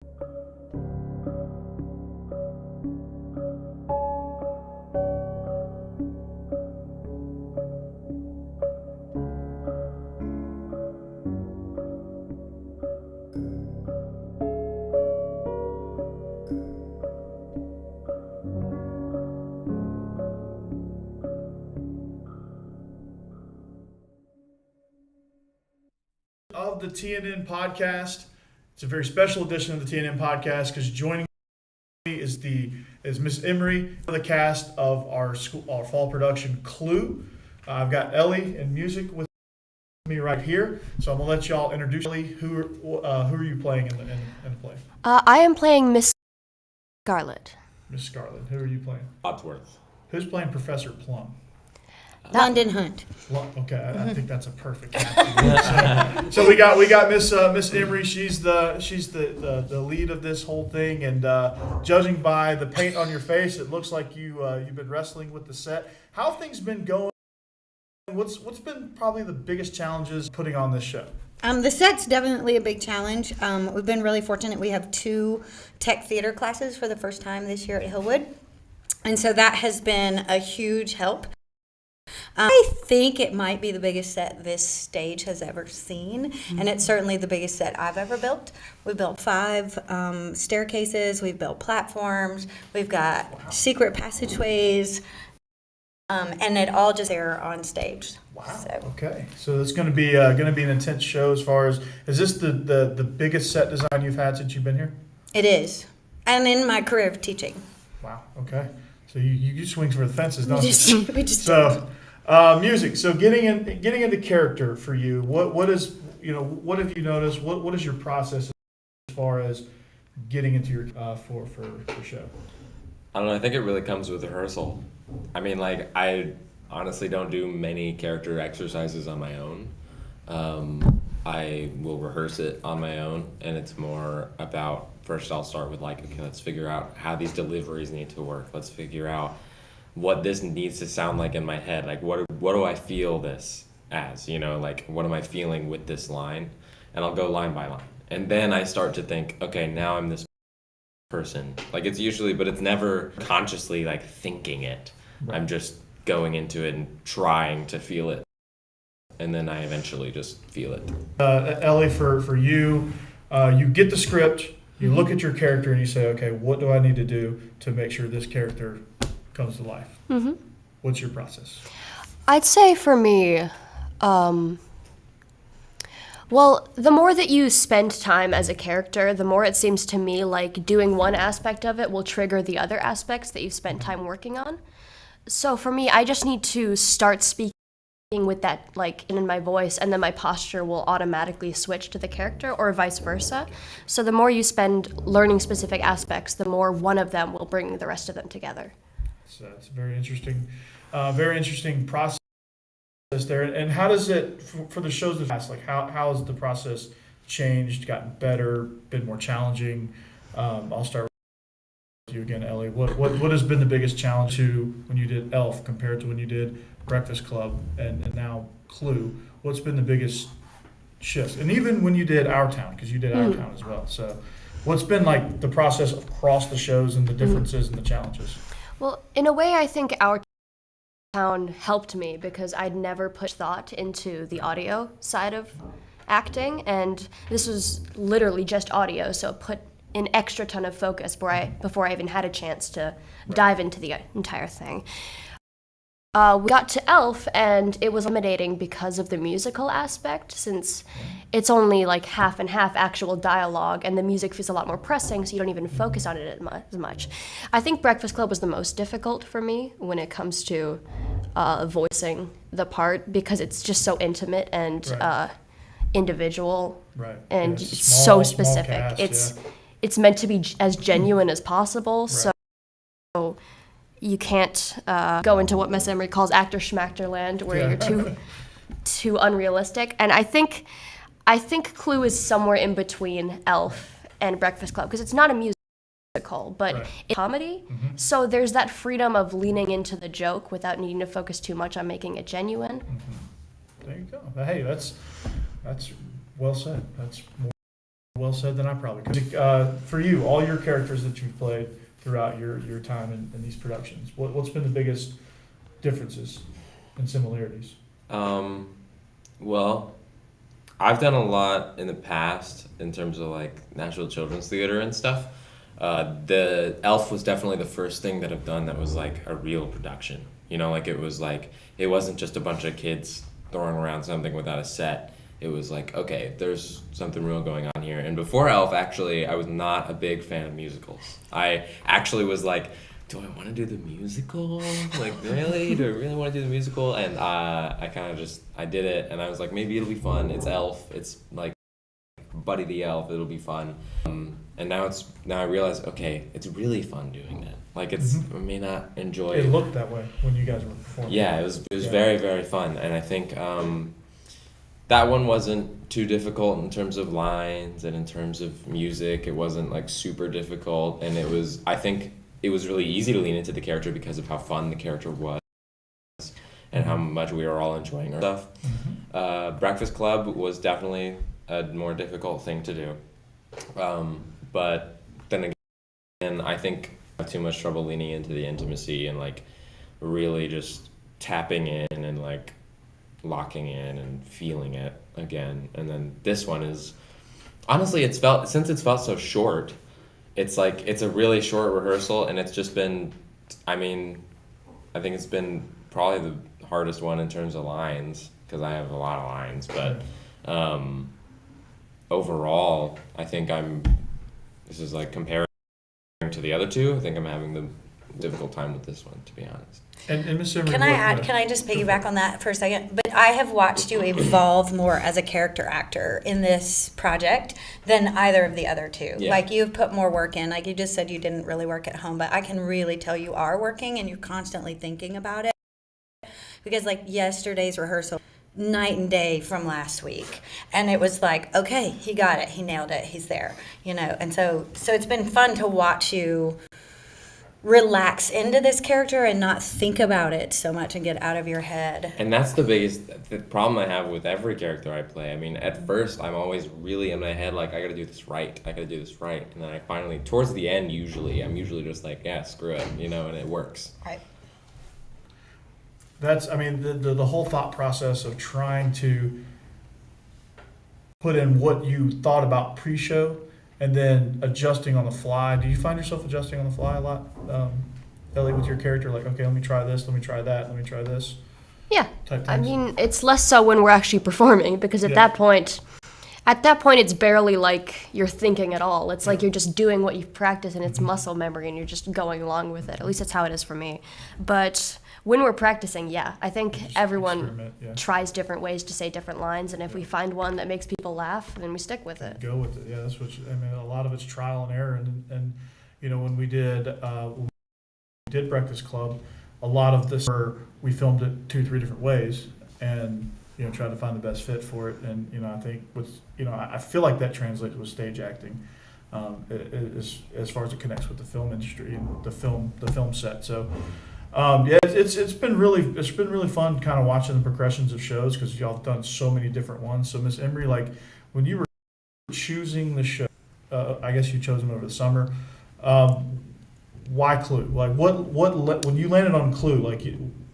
Of the TNN Podcast. It's a very special edition of the TNN Podcast because joining me is Miss Emery, the cast of our fall production Clue. I've got Ellie in music with me right here, so I'm gonna let y'all introduce Ellie. Who are you playing in the play? I am playing Miss Scarlet. Miss Scarlet. Who are you playing? Wadsworth. Who's playing Professor Plum? London Hunt. Okay, I think that's a perfect casting. So we got Miss Emery. She's the lead of this whole thing, and judging by the paint on your face, it looks like you've been wrestling with the set. How have things been going? What's been probably the biggest challenges putting on this show? The set's definitely a big challenge. We've been really fortunate. We have 2 tech theater classes for the first time this year at Hillwood, and so that has been a huge help. I think it might be the biggest set this stage has ever seen, and it's certainly the biggest set I've ever built. We built 5 staircases, we've built platforms, we've got secret passageways, and it all just there on stage. Wow. So. Okay, so it's going to be an intense show. As far as is this the biggest set design you've had since you've been here? It is, and in my career of teaching. Wow. Okay, so you swing for the fences, don't you? We just So. Music. So getting into character for you, what have you noticed? What is your process as far as getting into your for show? I don't know. I think it really comes with rehearsal. I mean, like, I honestly don't do many character exercises on my own. I will rehearse it on my own, and it's more about, first I'll start with like, okay, let's figure out how these deliveries need to work. Let's figure out what this needs to sound like in my head. Like, what do I feel this as? Like, what am I feeling with this line? And I'll go line by line. And then I start to think, okay, now I'm this person. Like, it's usually, but it's never consciously like thinking it. Right. I'm just going into it and trying to feel it. And then I eventually just feel it. Ellie, for you, you get the script, you look at your character and you say, okay, what do I need to do to make sure this character comes to life? Mm-hmm. What's your process? I'd say for me, well, the more that you spend time as a character, the more it seems to me like doing one aspect of it will trigger the other aspects that you've spent time working on. So for me, I just need to start speaking with that like in my voice, and then my posture will automatically switch to the character, or vice versa. So the more you spend learning specific aspects, the more one of them will bring the rest of them together. So it's a very interesting process there. And how does it, for the shows that past, like how has the process changed, gotten better, been more challenging? I'll start with you again, Ellie. What has been the biggest challenge to when you did Elf compared to when you did Breakfast Club and now Clue? What's been the biggest shifts? And even when you did Our Town, because you did Our Town as well. So what's been like the process across the shows and the differences and the challenges? Well, in a way, I think Our Town helped me because I'd never put thought into the audio side of acting, and this was literally just audio, so it put an extra ton of focus before I even had a chance to dive into the entire thing. We got to Elf, and it was intimidating because of the musical aspect, since it's only like half and half actual dialogue, and the music feels a lot more pressing, so you don't even focus on it as much. I think Breakfast Club was the most difficult for me when it comes to voicing the part, because it's just so intimate and individual, and so specific. Cast, it's meant to be as genuine as possible, so you can't go into what Miss Emery calls actor schmachter land, where you're too unrealistic. And I think Clue is somewhere in between Elf and Breakfast Club, because it's not a musical, but it's comedy. Mm-hmm. So there's that freedom of leaning into the joke without needing to focus too much on making it genuine. Mm-hmm. There you go. Hey, that's well said. That's more Well said than I probably could. For you, all your characters that you've played throughout your time in these productions, what's been the biggest differences and similarities? Well, I've done a lot in the past in terms of like National Children's Theater and stuff. The Elf was definitely the first thing that I've done that was like a real production. You know, like it wasn't just a bunch of kids throwing around something without a set. It was like, okay, there's something real going on here. And before Elf, actually, I was not a big fan of musicals. I actually was like, do I want to do the musical? Like, really? Do I really want to do the musical? And I kind of just, I did it, and I was like, maybe it'll be fun. It's Elf. It's like Buddy the Elf. It'll be fun. And now I realize, okay, it's really fun doing that. Like, I may not enjoy It looked that way when you guys were performing. Yeah, it was very, very fun. And I think that one wasn't too difficult in terms of lines and in terms of music. It wasn't like super difficult, and I think it was really easy to lean into the character because of how fun the character was and how much we were all enjoying our stuff. Breakfast Club was definitely a more difficult thing to do. But then again, I think I have too much trouble leaning into the intimacy and like really just tapping in and like locking in and feeling it again. And then this one is honestly, since it's felt so short, it's like it's a really short rehearsal, and it's just been, I mean, I think it's been probably the hardest one in terms of lines because I have a lot of lines, but overall I think this is like comparing to the other two, I think I'm having the difficult time with this one, to be honest. And Miss Emery, Can I just piggyback on that for a second? But I have watched you evolve more as a character actor in this project than either of the other two. Yeah. Like, you've put more work in. Like, you just said you didn't really work at home, but I can really tell you are working and you're constantly thinking about it. Because, like, yesterday's rehearsal, night and day from last week. And it was like, okay, he got it. He nailed it. He's there. You know, and so it's been fun to watch you relax into this character and not think about it so much and get out of your head. And that's the problem I have with every character I play. I mean, at first I'm always really in my head like, I gotta do this right, and then I finally, towards the end, I'm usually just like, yeah, screw it, you know, and it works. Right. That's, I mean, the whole thought process of trying to put in what you thought about pre-show and then adjusting on the fly. Do you find yourself adjusting on the fly a lot, Ellie, with your character? Like, okay, let me try this, let me try that, let me try this. Yeah. Type I things? mean, it's less so when we're actually performing because at that point, it's barely like you're thinking at all. It's like you're just doing what you've practiced and it's muscle memory and you're just going along with it. At least that's how it is for me. But when we're practicing, I think everyone experiment, tries different ways to say different lines, and if we find one that makes people laugh, then we stick with it. Go with it. Yeah, that's what I mean. A lot of it's trial and error, and you know, when we did Breakfast Club, a lot of this we filmed it 2-3 different ways, and you know, tried to find the best fit for it. And you know, I think I feel like that translates with stage acting, as far as it connects with the film industry and the film set. So. It's been really fun kind of watching the progressions of shows because y'all have done so many different ones. So Miss Emery, like when you were choosing the show, I guess you chose them over the summer. Why Clue? Like what when you landed on Clue, like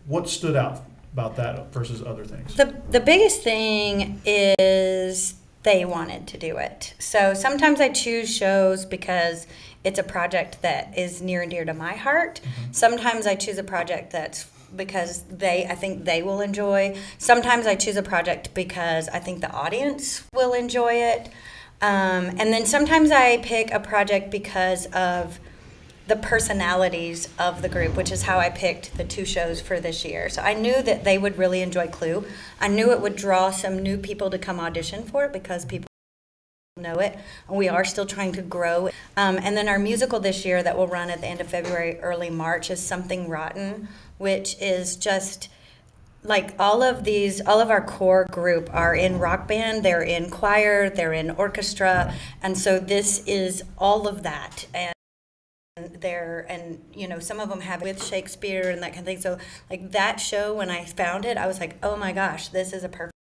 what stood out about that versus other things? The biggest thing is they wanted to do it. So sometimes I choose shows because it's a project that is near and dear to my heart. Mm-hmm. Sometimes I choose a project that's because I think they will enjoy. Sometimes I choose a project because I think the audience will enjoy it. And then sometimes I pick a project because of the personalities of the group, which is how I picked the 2 shows for this year. So I knew that they would really enjoy Clue. I knew it would draw some new people to come audition for it because people know it. We are still trying to grow. And then our musical this year that will run at the end of February, early March is Something Rotten, which is just like all of our core group are in rock band, they're in choir, they're in orchestra. And so this is all of that. And you know, some of them have with Shakespeare and that kind of thing. So like that show, when I found it, I was like, oh my gosh, this is a perfect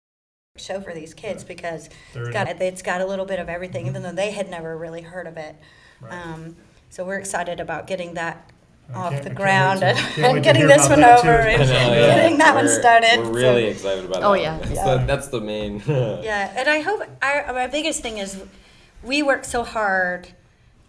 show for these kids because There it's got a little bit of everything, even though they had never really heard of it. Right. So we're excited about getting that I off can't- the I can't ground wait to- and, can't wait to getting hear this about one that, too. over and getting that one started. We're really excited about Oh, that. yeah. That's the main. Yeah, and I hope my biggest thing is we work so hard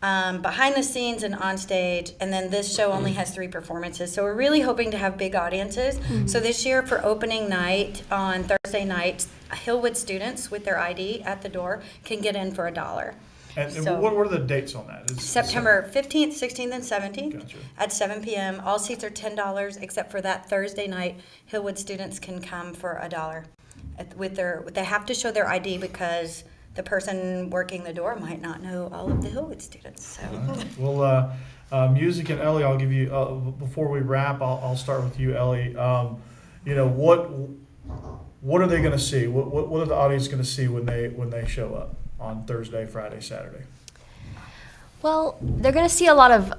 behind the scenes and on stage, and then this show only has 3 performances, so we're really hoping to have big audiences. So this year for opening night on Thursday night, Hillwood students with their ID at the door can get in for $1. And So- what are the dates on that? September 15th, 16th, and 17th Gotcha. at 7 p.m. All seats are $10, except for that Thursday night. Hillwood students can come for $1. They have to show their ID because the person working the door might not know all of the Hillwood students. So. Well, music and Ellie, I'll give you, before we wrap, I'll start with you, Ellie. What are they going to see? What are the audience going to see when they show up on Thursday, Friday, Saturday? Well, they're going to see a lot of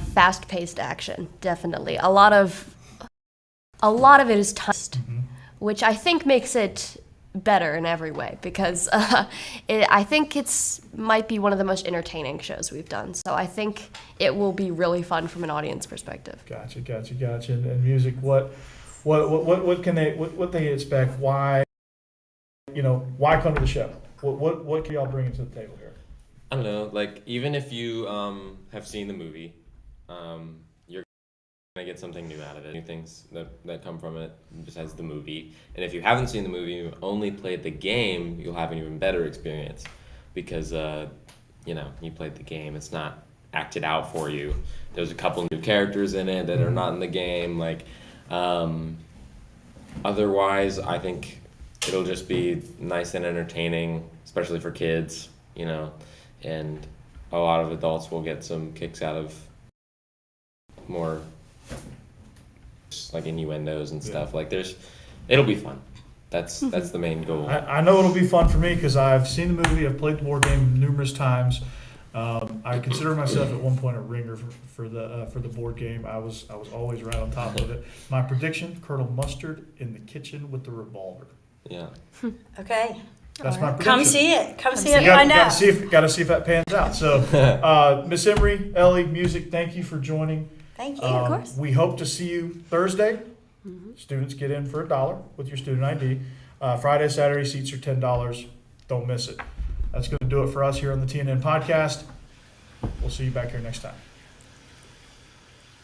fast-paced action, definitely. A lot of it is timed, which I think makes it better in every way because I think might be one of the most entertaining shows we've done. So I think it will be really fun from an audience perspective. Gotcha. And music, what can they expect? Why come to the show? What can y'all bring to the table here? I don't know. Like even if you have seen the movie, you're gonna get something new out of it. New things that come from it besides the movie. And if you haven't seen the movie, you only played the game, you'll have an even better experience because you played the game. It's not acted out for you. There's a couple new characters in it that are not in the game. Otherwise, I think it'll just be nice and entertaining, especially for kids, and a lot of adults will get some kicks out of more like innuendos and stuff. It'll be fun. That's the main goal. I know it'll be fun for me because I've seen the movie. I've played the board game numerous times. I consider myself at one point a ringer for the board game. I was always right on top of it. My prediction: Colonel Mustard in the kitchen with the revolver. Yeah. Okay. That's my prediction. Come see it. Come see it. You Find gotta out. see if that pans out. So, Miss Emery, Ellie, music. Thank you for joining. Thank you. Of course. We hope to see you Thursday. Students get in for $1 with your student ID. Friday, Saturday seats are $10. Don't miss it. That's going to do it for us here on the TNN Podcast. We'll see you back here next time.